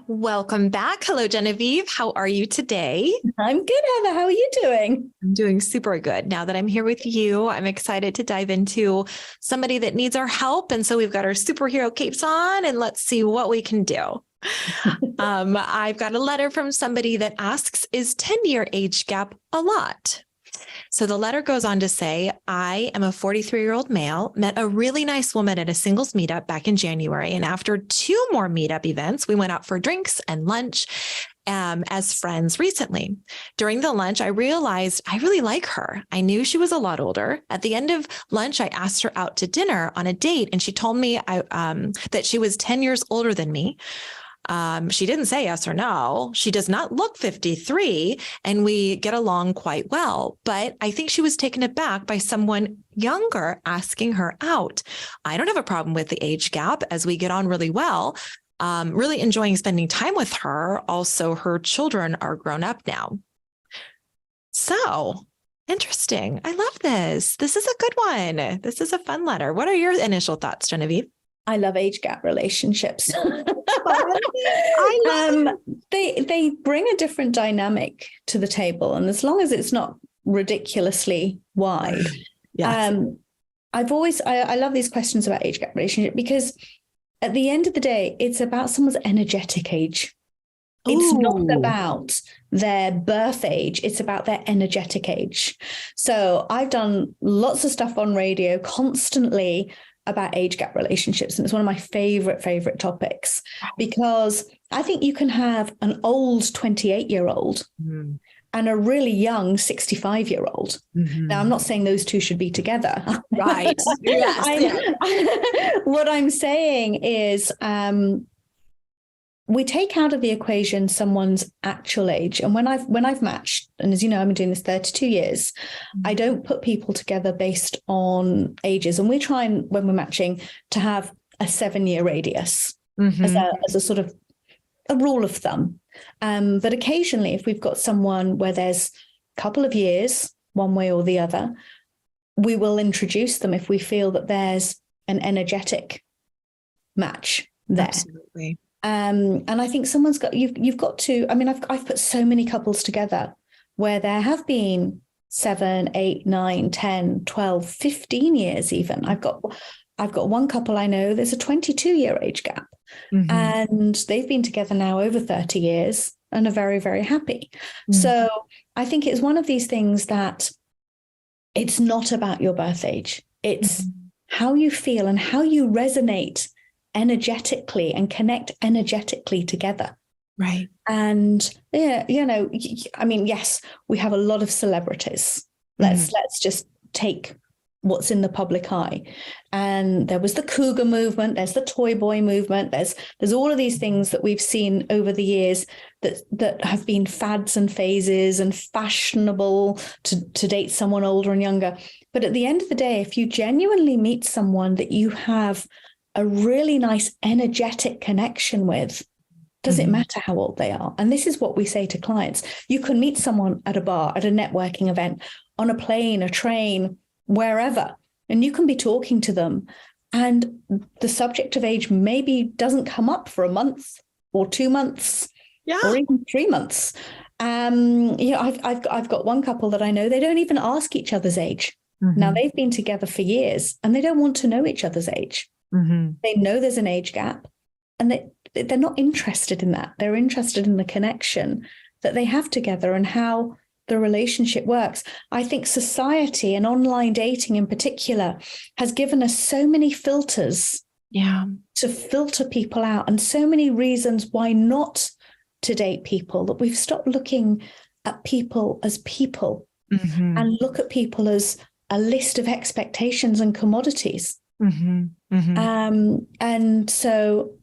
Welcome back. Hello, Genevieve. How are you today? I'm good, Heather. How are you doing? I'm doing super good. Now that I'm here with you, I'm excited to dive into somebody that needs our help. And so we've got our superhero capes on and let's see what we can do. I've got a letter from somebody that asks, is 10-year age gap a lot? So the letter goes on to say, I am a 43-year-old male, met a really nice woman at a singles meetup back in January. And after 2 more meetup events, we went out for drinks and lunch as friends recently. During the lunch, I realized I really like her. I knew she was a lot older. At the end of lunch, I asked her out to dinner on a date, and she told me that she was 10 years older than me. She didn't say yes or no. She does not look 53, and we get along quite well. But I think she was taken aback by someone younger asking her out. I don't have a problem with the age gap as we get on really well. Really enjoying spending time with her. Also, her children are grown up now. So interesting. I love this. This is a good one. This is a fun letter. What are your initial thoughts, Genevieve? I love age gap relationships. I They bring a different dynamic to the table, and as long as it's not ridiculously wide. Yes. I love these questions about age gap relationship because at the end of the day, it's about someone's energetic age. It's not about their birth age. It's about their energetic age. So I've done lots of stuff on radio constantly about age gap relationships. And it's one of my favorite topics, because I think you can have an old 28-year-old and a really young 65-year-old. Now, I'm not saying those two should be together. Right. Yes. What I'm saying is we take out of the equation someone's actual age. And when I've matched, and as you know, I've been doing this 32 years, I don't put people together based on ages. And we try, and when we're matching, to have a 7-year radius as a sort of a rule of thumb. But occasionally, if we've got someone where there's a couple of years, one way or the other, we will introduce them if we feel that there's an energetic match there. Absolutely. And I think you've got to, I mean, I've put so many couples together where there have been 7, 8, 9, 10, 12, 15 years even. I've got one couple I know, there's a 22-year age gap, and they've been together now over 30 years and are very, very happy. So I think it's one of these things that it's not about your birth age. It's how you feel and how you resonate energetically and connect energetically together. Right. And yeah, I mean, yes, we have a lot of celebrities. Let's just take what's in the public eye. And there was the cougar movement, there's the toy boy movement, there's all of these things that we've seen over the years that have been fads and phases and fashionable to date someone older and younger. But at the end of the day, if you genuinely meet someone that you have a really nice energetic connection with, does it matter how old they are? And this is what we say to clients. You can meet someone at a bar, at a networking event, on a plane, a train, wherever, and you can be talking to them, and the subject of age maybe doesn't come up for a month or 2 months, or even 3 months. I've got one couple that I know, they don't even ask each other's age. Now, they've been together for years and they don't want to know each other's age. They know there's an age gap, and they're not interested in that. They're interested in the connection that they have together and how the relationship works. I think society and online dating in particular has given us so many filters to filter people out, and so many reasons why not to date people, that we've stopped looking at people as people and look at people as a list of expectations and commodities. And so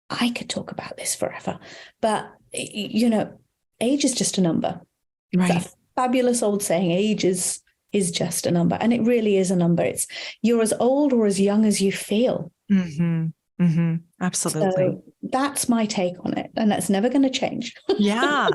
I could talk about this forever, but age is just a number. Right. It's a fabulous old saying, age is just a number. And it really is a number. You're as old or as young as you feel. Absolutely. So that's my take on it. And that's never going to change. Yeah.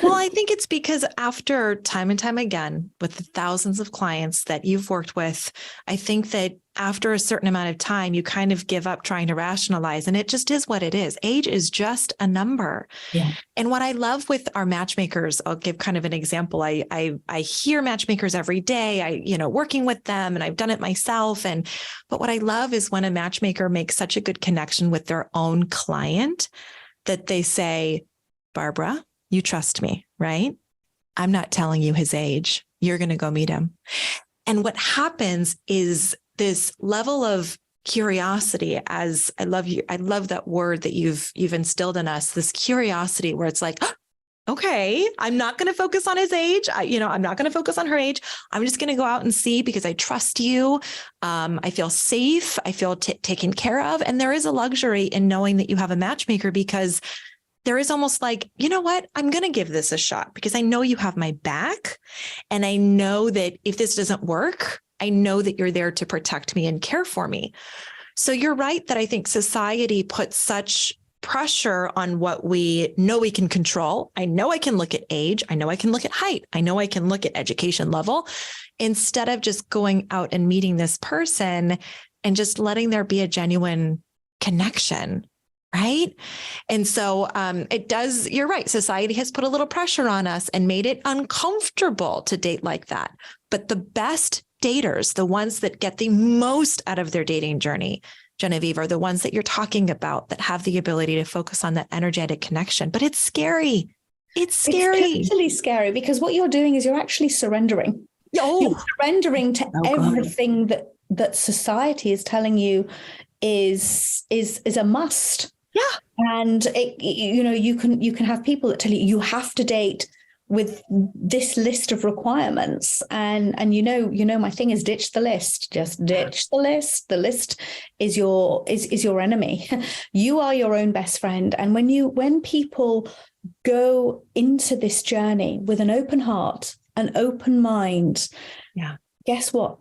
Well, I think it's because after time and time again, with the thousands of clients that you've worked with, I think that after a certain amount of time, you kind of give up trying to rationalize, and it just is what it is. Age is just a number. Yeah. And what I love with our matchmakers, I'll give kind of an example. I hear matchmakers every day, working with them, and I've done it myself. But what I love is when a matchmaker makes such a good connection with their own client that they say, Barbara, you trust me, right? I'm not telling you his age. You're going to go meet him. And what happens is this level of curiosity, as I love that word that you've instilled in us, this curiosity where it's like, oh, okay, I'm not going to focus on his age. I'm not going to focus on her age. I'm just going to go out and see because I trust you. I feel safe. I feel taken care of. And there is a luxury in knowing that you have a matchmaker, because there is almost like, you know what, I'm going to give this a shot because I know you have my back. And I know that if this doesn't work, I know that you're there to protect me and care for me. So you're right that I think society puts such pressure on what we know we can control. I know I can look at age. I know I can look at height. I know I can look at education level, instead of just going out and meeting this person and just letting there be a genuine connection. Right. And so it does. You're right. Society has put a little pressure on us and made it uncomfortable to date like that. But the best daters, the ones that get the most out of their dating journey, Genevieve, are the ones that you're talking about that have the ability to focus on that energetic connection. But it's scary. It's scary. It's totally scary, because what you're doing is you're actually surrendering. Oh, you're surrendering to everything that society is telling you is a must. Yeah. And you can have people that tell you have to date with this list of requirements, and my thing is ditch the list. Just ditch the list. The list is your enemy. You are your own best friend. And when people go into this journey with an open heart, an open mind, guess what?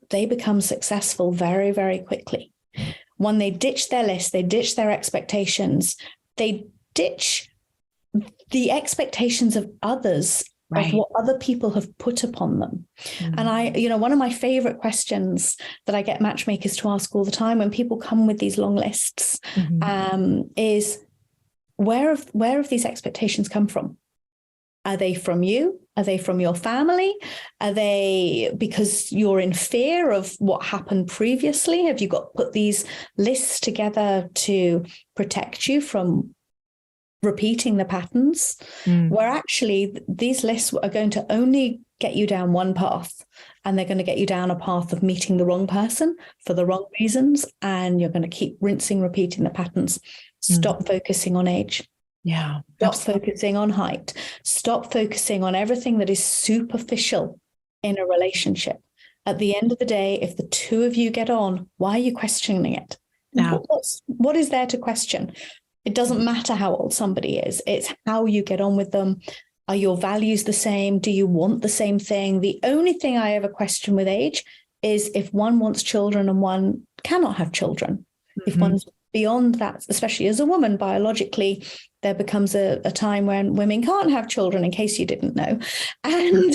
They become successful very, very quickly. When they ditch their list, they ditch their expectations, they ditch the expectations of others, of what other people have put upon them. Mm. And one of my favorite questions that I get matchmakers to ask all the time when people come with these long lists is, where have these expectations come from? Are they from you? Are they from your family? Are they because you're in fear of what happened previously? Have you put these lists together to protect you from repeating the patterns? Where actually these lists are going to only get you down one path, and they're going to get you down a path of meeting the wrong person for the wrong reasons, and you're going to keep repeating the patterns. Stop focusing on age. Yeah. Stop focusing on height. Stop focusing on everything that is superficial in a relationship. At the end of the day, if the two of you get on, why are you questioning it? Yeah. What is there to question? It doesn't matter how old somebody is. It's how you get on with them. Are your values the same? Do you want the same thing? The only thing I ever question with age is if one wants children and one cannot have children. If one's beyond that, especially as a woman, biologically, there becomes a time when women can't have children, in case you didn't know. And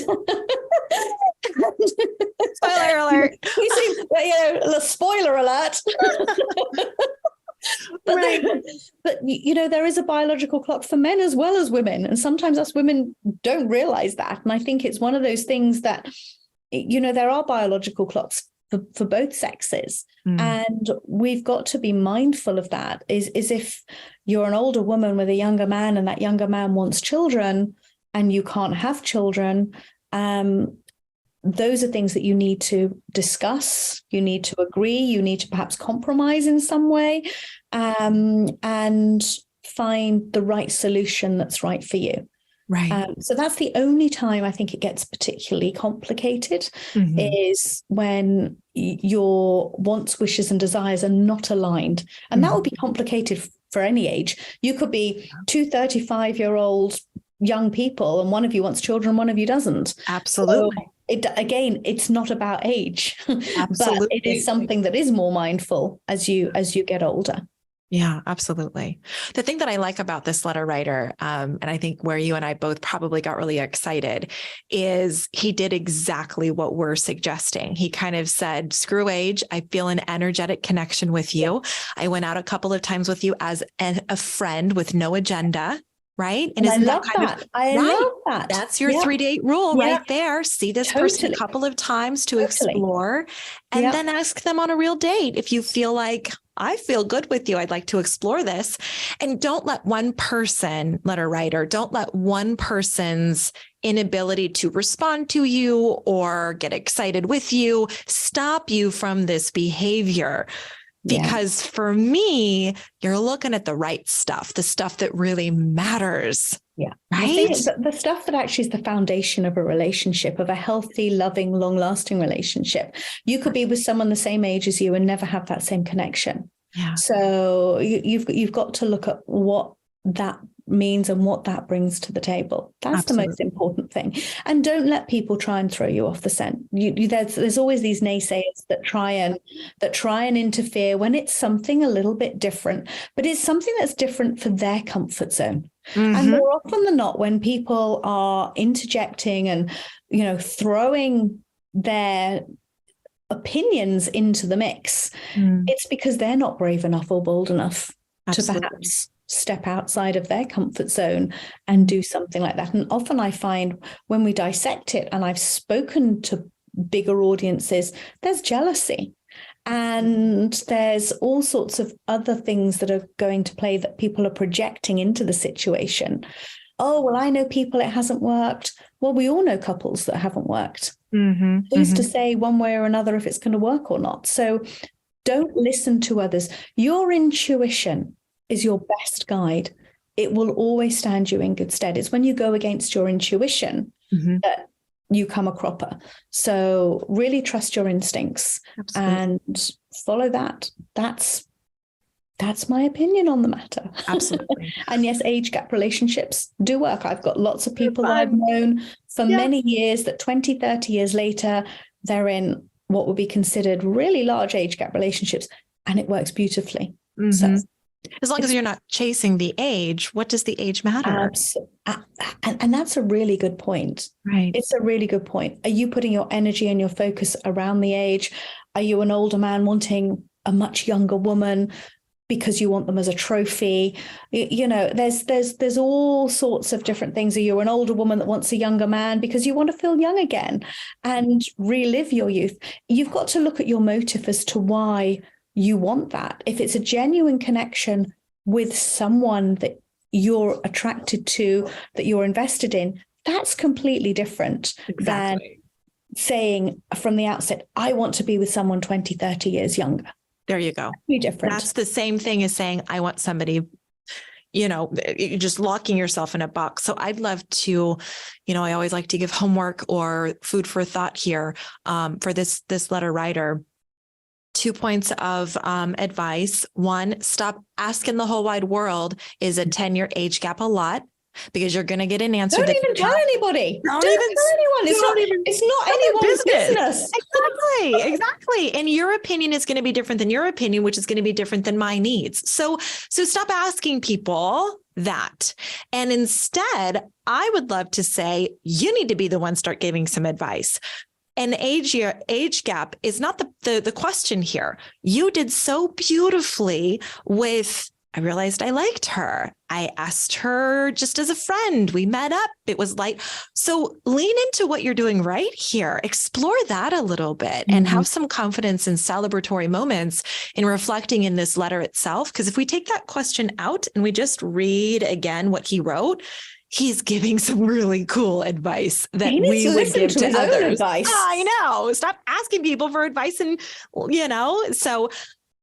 spoiler alert. Spoiler alert. But there is a biological clock for men as well as women. And sometimes us women don't realize that. And I think it's one of those things that, there are biological clocks for both sexes. And we've got to be mindful of that. Is if you're an older woman with a younger man and that younger man wants children and you can't have children, those are things that you need to discuss. You need to agree. You need to perhaps compromise in some way, and find the right solution that's right for you. Right. So that's the only time I think it gets particularly complicated, is when your wants, wishes, and desires are not aligned. And that would be complicated for any age. You could be two 35-year-old young people, and one of you wants children, one of you doesn't. Absolutely. So it's not about age. Absolutely. But it is something that is more mindful as you get older. Yeah, absolutely. The thing that I like about this letter writer, and I think where you and I both probably got really excited, is he did exactly what we're suggesting. He kind of said, screw age. I feel an energetic connection with you. I went out a couple of times with you as a friend with no agenda. Right. And isn't that kind of, I right? love that. That's your 3-date rule right there. See this person a couple of times to explore, and then ask them on a real date. If you feel like, I feel good with you, I'd like to explore this. And don't let one person, letter writer, don't let one person's inability to respond to you or get excited with you stop you from this behavior. Because for me, you're looking at the right stuff, the stuff that really matters. Yeah. Right. The stuff that actually is the foundation of a relationship, of a healthy, loving, long lasting relationship. You could be with someone the same age as you and never have that same connection. Yeah. So you've got to look at what that means and what that brings to the table. That's the most important thing. And don't let people try and throw you off the scent. There's always these naysayers that try and interfere when it's something a little bit different, but it's something that's different for their comfort zone. And more often than not, when people are interjecting and, throwing their opinions into the mix, it's because they're not brave enough or bold enough to perhaps step outside of their comfort zone and do something like that. And often I find when we dissect it, and I've spoken to bigger audiences, there's jealousy. And there's all sorts of other things that are going to play that people are projecting into the situation. Oh, well, I know people, it hasn't worked. Well, we all know couples that haven't worked. Who's to say one way or another if it's going to work or not? So don't listen to others. Your intuition is your best guide. It will always stand you in good stead. It's when you go against your intuition that you come a cropper. So really trust your instincts and follow that. That's my opinion on the matter. Absolutely. And yes, age gap relationships do work. I've got lots of people that I've known for many years that 20, 30 years later, they're in what would be considered really large age gap relationships, and it works beautifully. So as long as you're not chasing the age, what does the age matter? And that's a really good point. Right. It's a really good point. Are you putting your energy and your focus around the age? Are you an older man wanting a much younger woman because you want them as a trophy? There's all sorts of different things. Are you an older woman that wants a younger man because you want to feel young again and relive your youth? You've got to look at your motive as to why you want that. If it's a genuine connection with someone that you're attracted to, that you're invested in, that's completely different than saying from the outset, I want to be with someone 20, 30 years younger. There you go. Be different. That's the same thing as saying, I want somebody, you're just locking yourself in a box. So I'd love to, I always like to give homework or food for thought here for this letter writer. 2 points of advice. 1, stop asking the whole wide world, is a 10-year age gap a lot? Because you're going to get an answer. Don't even tell anybody. Don't even tell anyone. It's not anyone's business. Exactly. And your opinion is going to be different than your opinion, which is going to be different than my needs. So stop asking people that. And instead, I would love to say, you need to be the one start giving some advice. And age gap is not the question here. You did so beautifully with, I realized I liked her. I asked her just as a friend. We met up. It was light. So lean into what you're doing right here. Explore that a little bit and have some confidence in celebratory moments in reflecting in this letter itself. Because if we take that question out and we just read again what he wrote, he's giving some really cool advice that we would give to others. I know. Stop asking people for advice. And, so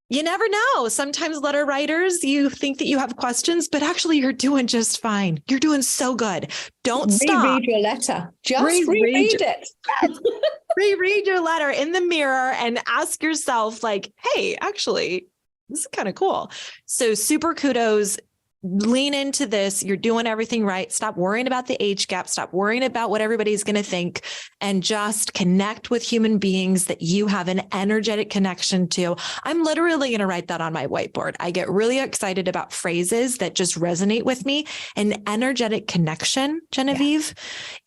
you never know. Sometimes letter writers, you think that you have questions, but actually you're doing just fine. You're doing so good. Don't stop. Reread your letter. Just reread it. Reread your letter in the mirror and ask yourself like, hey, actually, this is kind of cool. So super kudos. lean into this. You're doing everything right. Stop worrying about the age gap. Stop worrying about what everybody's going to think, and just connect with human beings that you have an energetic connection to. I'm literally going to write that on my whiteboard. I get really excited about phrases that just resonate with me. An energetic connection, Genevieve,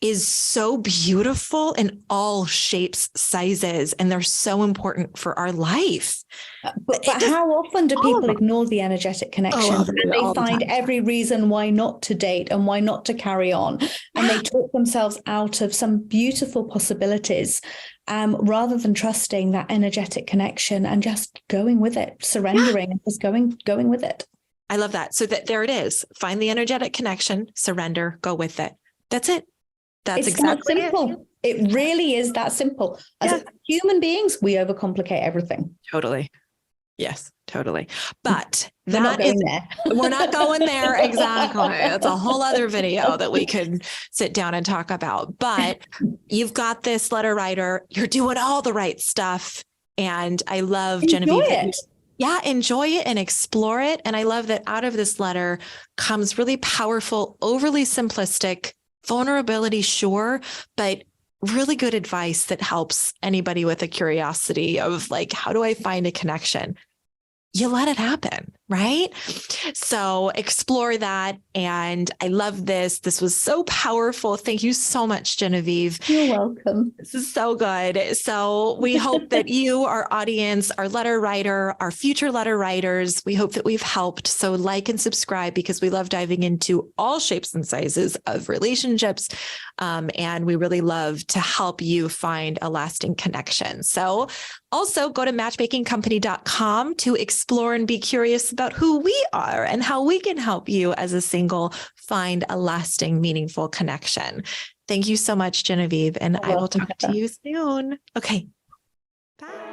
is so beautiful in all shapes, sizes, and they're so important for our life. But how often do people ignore the energetic connections, and they find every reason why not to date and why not to carry on, and they talk themselves out of some beautiful possibilities, rather than trusting that energetic connection and just going with it, surrendering and just going with it. I love that. So there it is. Find the energetic connection, surrender, go with it. That's it. That's exactly simple. It really is that simple. As human beings, we overcomplicate everything. Totally. Yes, totally. But we're not going there. We're not going there. Exactly. That's a whole other video that we could sit down and talk about. But you've got this, letter writer. You're doing all the right stuff. And I love Genevieve. Enjoy it and explore it. And I love that out of this letter comes really powerful, overly simplistic vulnerability, sure, but really good advice that helps anybody with a curiosity of like, how do I find a connection? You let it happen, right? So explore that. And I love this. This was so powerful. Thank you so much, Genevieve. You're welcome. This is so good. So we hope that you, our audience, our letter writer, our future letter writers, we hope that we've helped. So like and subscribe, because we love diving into all shapes and sizes of relationships. And we really love to help you find a lasting connection. So also go to matchmakingcompany.com to explore and be curious about who we are and how we can help you as a single find a lasting, meaningful connection. Thank you so much, Genevieve. And I will talk to you soon. Okay. Bye.